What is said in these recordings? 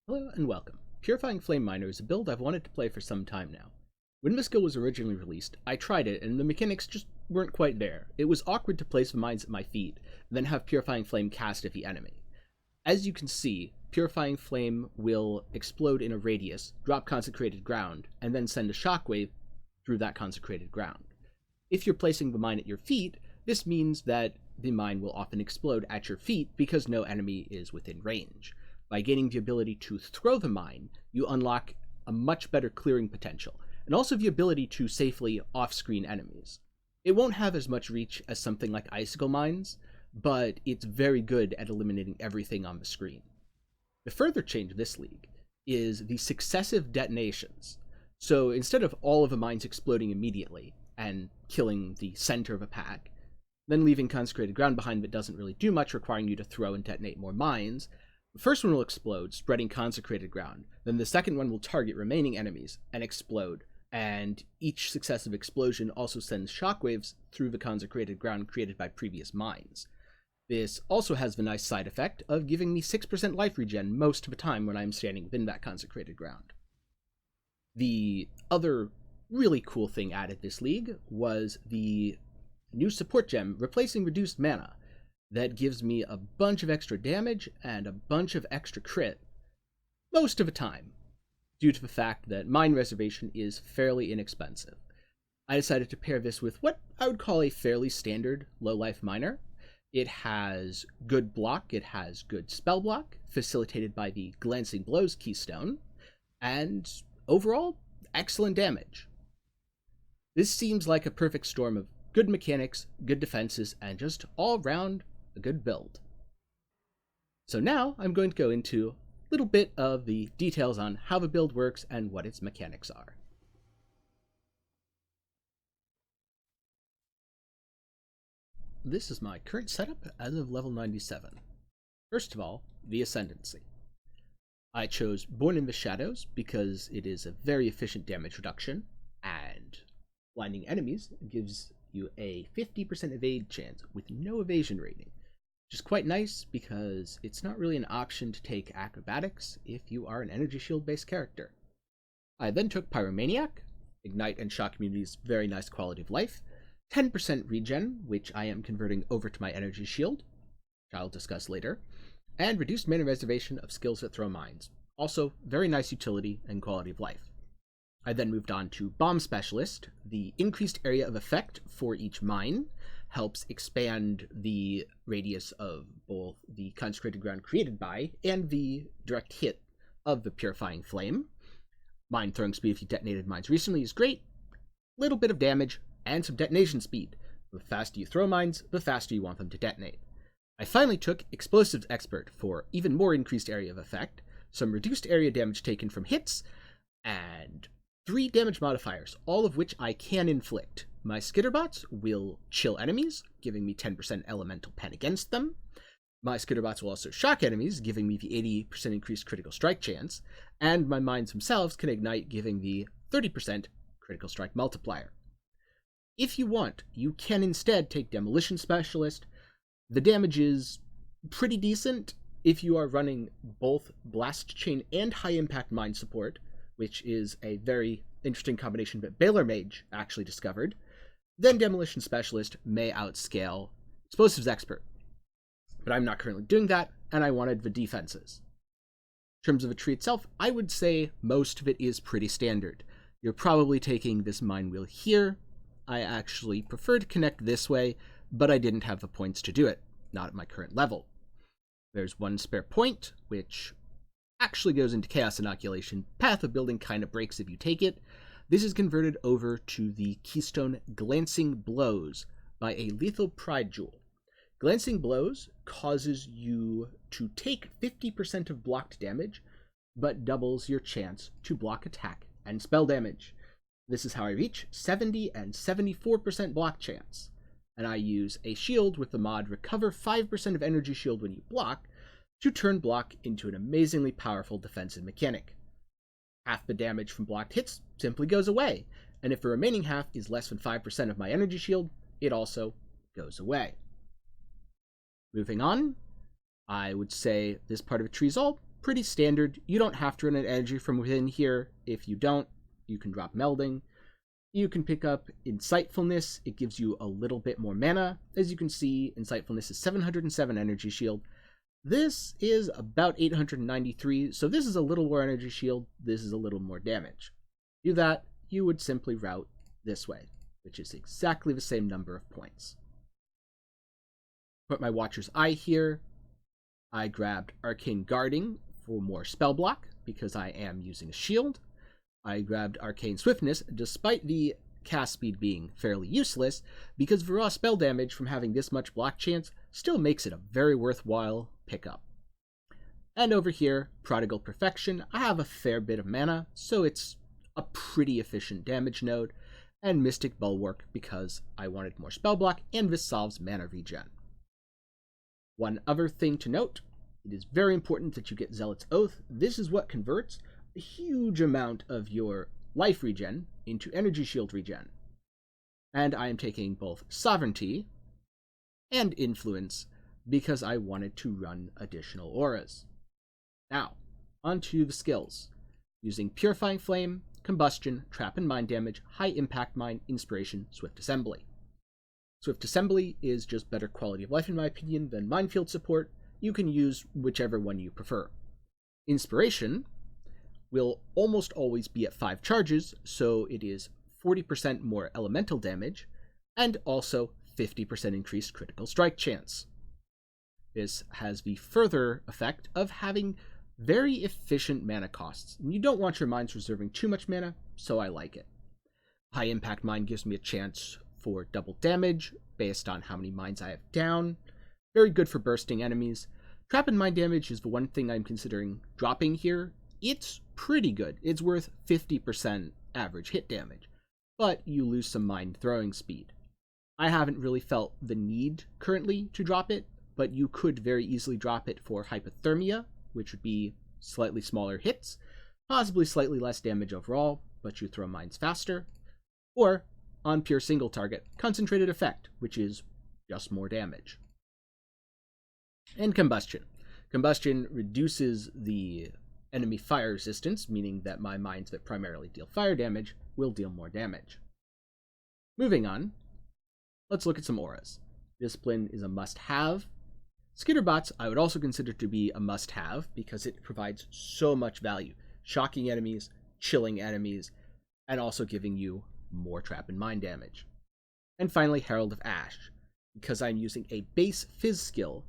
Hello and welcome. Purifying Flame Miner is a build I've wanted to play for some time now. When this skill was originally released, I tried it and the mechanics just weren't quite there. It was awkward to place the mines at my feet, then have Purifying Flame cast at the enemy. As you can see, Purifying Flame will explode in a radius, drop consecrated ground, and then send a shockwave through that consecrated ground. If you're placing the mine at your feet, this means that the mine will often explode at your feet because no enemy is within range. By gaining the ability to throw the mine, you unlock a much better clearing potential, and also the ability to safely off-screen enemies. It won't have as much reach as something like icicle mines, but it's very good at eliminating everything on the screen. The further change this league is the Successive Detonations. So instead of all of the mines exploding immediately and killing the center of a pack, then leaving consecrated ground behind that doesn't really do much, requiring you to throw and detonate more mines, the first one will explode, spreading consecrated ground. Then the second one will target remaining enemies and explode, and each successive explosion also sends shockwaves through the consecrated ground created by previous mines. This also has the nice side effect of giving me 6% life regen most of the time when I'm standing within that consecrated ground. The other really cool thing added this league was the new support gem replacing reduced mana. That gives me a bunch of extra damage and a bunch of extra crit most of the time, due to the fact that mine reservation is fairly inexpensive. I decided to pair this with what I would call a fairly standard low-life miner. It has good block, it has good spell block, facilitated by the Glancing Blows keystone, and overall, excellent damage. This seems like a perfect storm of good mechanics, good defenses, and just all-round a good build. So now I'm going to go into a little bit of the details on how the build works and what its mechanics are. This is my current setup as of level 97. First of all, the Ascendancy. I chose Born in the Shadows because it is a very efficient damage reduction, and blinding enemies gives you a 50% evade chance with no evasion rating, which is quite nice because it's not really an option to take acrobatics if you are an energy shield based character. I then took Pyromaniac, Ignite and Shock Immunity's very nice quality of life, 10% regen, which I am converting over to my energy shield, which I'll discuss later, and reduced mana reservation of skills that throw mines, also very nice utility and quality of life. I then moved on to Bomb Specialist. The increased area of effect for each mine helps expand the radius of both the consecrated ground created by and the direct hit of the Purifying Flame. Mine throwing speed if you detonated mines recently is great. Little bit of damage and some detonation speed. The faster you throw mines, the faster you want them to detonate. I finally took Explosives Expert for even more increased area of effect, some reduced area damage taken from hits, and 3 damage modifiers, all of which I can inflict. My Skitterbots will chill enemies, giving me 10% elemental pen against them. My Skitterbots will also shock enemies, giving me the 80% increased critical strike chance, and my mines themselves can ignite, giving the 30% critical strike multiplier. If you want, you can instead take Demolition Specialist. The damage is pretty decent if you are running both Blast Chain and High Impact Mine support, which is a very interesting combination that Baylor Mage actually discovered. Then Demolition Specialist may outscale Explosives Expert. But I'm not currently doing that, and I wanted the defenses. In terms of the tree itself, I would say most of it is pretty standard. You're probably taking this mine wheel here. I actually prefer to connect this way, but I didn't have the points to do it, not at my current level. There's one spare point, which actually goes into Chaos Inoculation. Path of Building kind of breaks if you take it. This is converted over to the keystone Glancing Blows by a Lethal Pride Jewel. Glancing Blows causes you to take 50% of blocked damage, but doubles your chance to block attack and spell damage. This is how I reach 70 and 74% block chance, and I use a shield with the mod Recover 5% of energy shield when you block, to turn block into an amazingly powerful defensive mechanic. Half the damage from blocked hits simply goes away, and if the remaining half is less than 5% of my energy shield, it also goes away. Moving on, I would say this part of the tree is all pretty standard. You don't have to run an energy from within here. If you don't, you can drop melding. You can pick up Insightfulness. It gives you a little bit more mana. As you can see, Insightfulness is 707 energy shield. This is about 893, so this is a little more energy shield. This is a little more damage. To do that, you would simply route this way, which is exactly the same number of points. Put my Watcher's Eye here. I grabbed Arcane Guarding for more spell block because I am using a shield. I grabbed Arcane Swiftness, despite the cast speed being fairly useless, because the raw spell damage from having this much block chance still makes it a very worthwhile pickup. And over here, Prodigal Perfection. I have a fair bit of mana, so it's a pretty efficient damage node, and Mystic Bulwark because I wanted more spell block, and this solves mana regen. One other thing to note, it is very important that you get Zealot's Oath. This is what converts a huge amount of your life regen into energy shield regen. And I am taking both Sovereignty and Influence because I wanted to run additional auras. Now, onto the skills. Using Purifying Flame, Combustion, Trap and Mind Damage, High Impact Mine, Inspiration, Swift Assembly. Swift Assembly is just better quality of life in my opinion than Minefield support. You can use whichever one you prefer. Inspiration will almost always be at 5 charges, so it is 40% more elemental damage, and also 50% increased critical strike chance. This has the further effect of having very efficient mana costs. And you don't want your mines reserving too much mana, so I like it. High Impact Mine gives me a chance for double damage based on how many mines I have down. Very good for bursting enemies. Trap and Mind Damage is the one thing I'm considering dropping here. It's pretty good. It's worth 50% average hit damage, but you lose some mine throwing speed. I haven't really felt the need currently to drop it, but you could very easily drop it for Hypothermia, which would be slightly smaller hits, possibly slightly less damage overall, but you throw mines faster, or on pure single target, Concentrated Effect, which is just more damage. And Combustion. Combustion reduces the enemy fire resistance, meaning that my mines that primarily deal fire damage will deal more damage. Moving on, let's look at some auras. Discipline is a must-have. Skitterbots I would also consider to be a must-have because it provides so much value, shocking enemies, chilling enemies, and also giving you more trap and mine damage. And finally, Herald of Ash. Because I'm using a base Fizz skill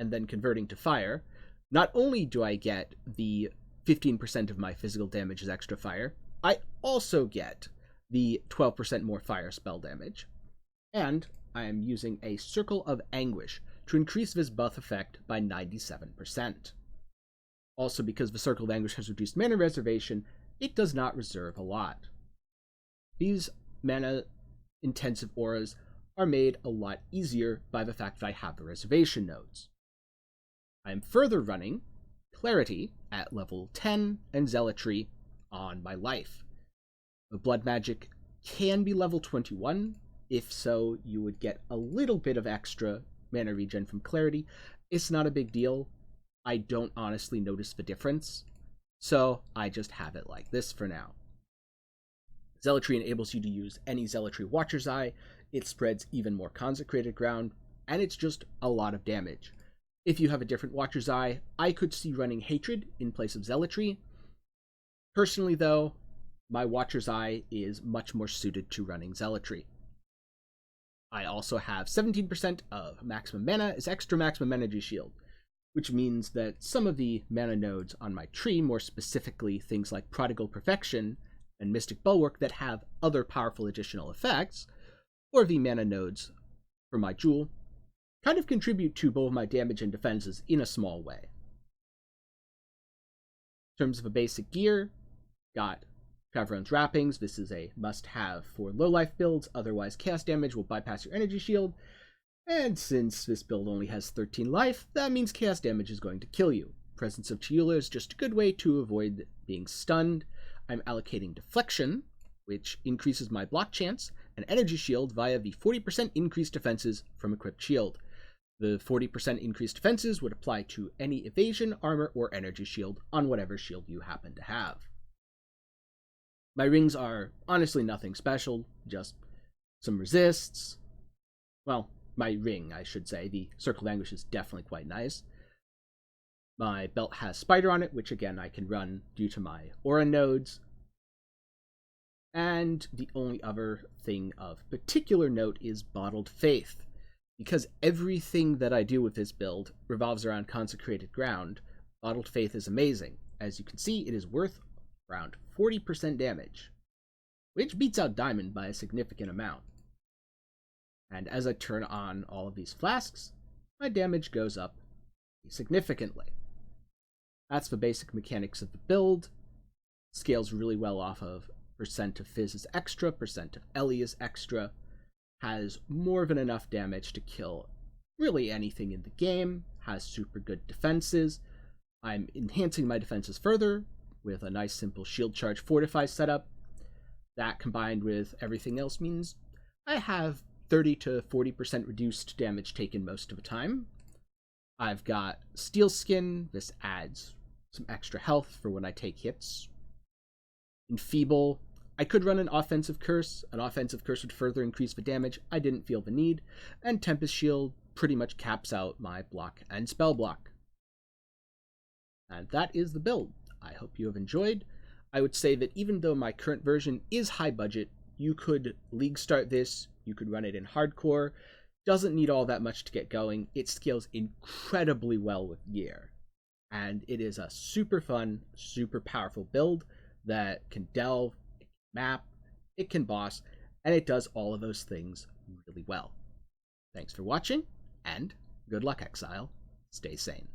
and then converting to fire, not only do I get the 15% of my physical damage as extra fire, I also get the 12% more fire spell damage. And I am using a Circle of Anguish to increase this buff effect by 97%. Also, because the Circle of Anguish has reduced mana reservation, it does not reserve a lot. These mana-intensive auras are made a lot easier by the fact that I have the reservation nodes. I am further running Clarity at level 10 and Zealotry on my life. The Blood Magic can be level 21. If so, you would get a little bit of extra mana regen from Clarity. It's not a big deal. I don't honestly notice the difference, so I just have it like this for now. Zealotry enables you to use any Zealotry Watcher's Eye. It spreads even more Consecrated Ground, and it's just a lot of damage. If you have a different Watcher's Eye, I could see running Hatred in place of Zealotry. Personally, though, my Watcher's Eye is much more suited to running Zealotry. I also have 17% of maximum mana as extra maximum energy shield, which means that some of the mana nodes on my tree, more specifically things like Prodigal Perfection and Mystic Bulwark that have other powerful additional effects, or the mana nodes for my jewel, kind of contribute to both my damage and defenses in a small way. In terms of a basic gear, got Cavern's Wrappings. This is a must-have for low-life builds, otherwise chaos damage will bypass your energy shield, and since this build only has 13 life, that means chaos damage is going to kill you. Presence of Chiyula is just a good way to avoid being stunned. I'm allocating Deflection, which increases my block chance, and Energy Shield via the 40% increased defenses from equipped shield. The 40% increased defenses would apply to any evasion, armor, or energy shield on whatever shield you happen to have. My rings are honestly nothing special, just some resists. Well, my ring, I should say. The Circle of Anguish is definitely quite nice. My belt has Spider on it, which again I can run due to my aura nodes. And the only other thing of particular note is Bottled Faith. Because everything that I do with this build revolves around Consecrated Ground, Bottled Faith is amazing. As you can see, it is worth around 40% damage, which beats out Diamond by a significant amount. And as I turn on all of these flasks, my damage goes up significantly. That's the basic mechanics of the build. Scales really well off of percent of Fizz is extra, percent of Ellie is extra. Has more than enough damage to kill really anything in the game, has super good defenses. I'm enhancing my defenses further with a nice simple shield charge fortify setup. That combined with everything else means I have 30 to 40% reduced damage taken most of the time. I've got Steel Skin, this adds some extra health for when I take hits. Enfeeble, I could run an offensive curse. An offensive curse would further increase the damage. I didn't feel the need. And Tempest Shield pretty much caps out my block and spell block. And that is the build. I hope you have enjoyed. I would say that even though my current version is high budget, you could league start this. You could run it in hardcore. Doesn't need all that much to get going. It scales incredibly well with gear. And it is a super fun, super powerful build that can delve, map, it can boss, and it does all of those things really well. Thanks for watching, and good luck, Exile. Stay sane.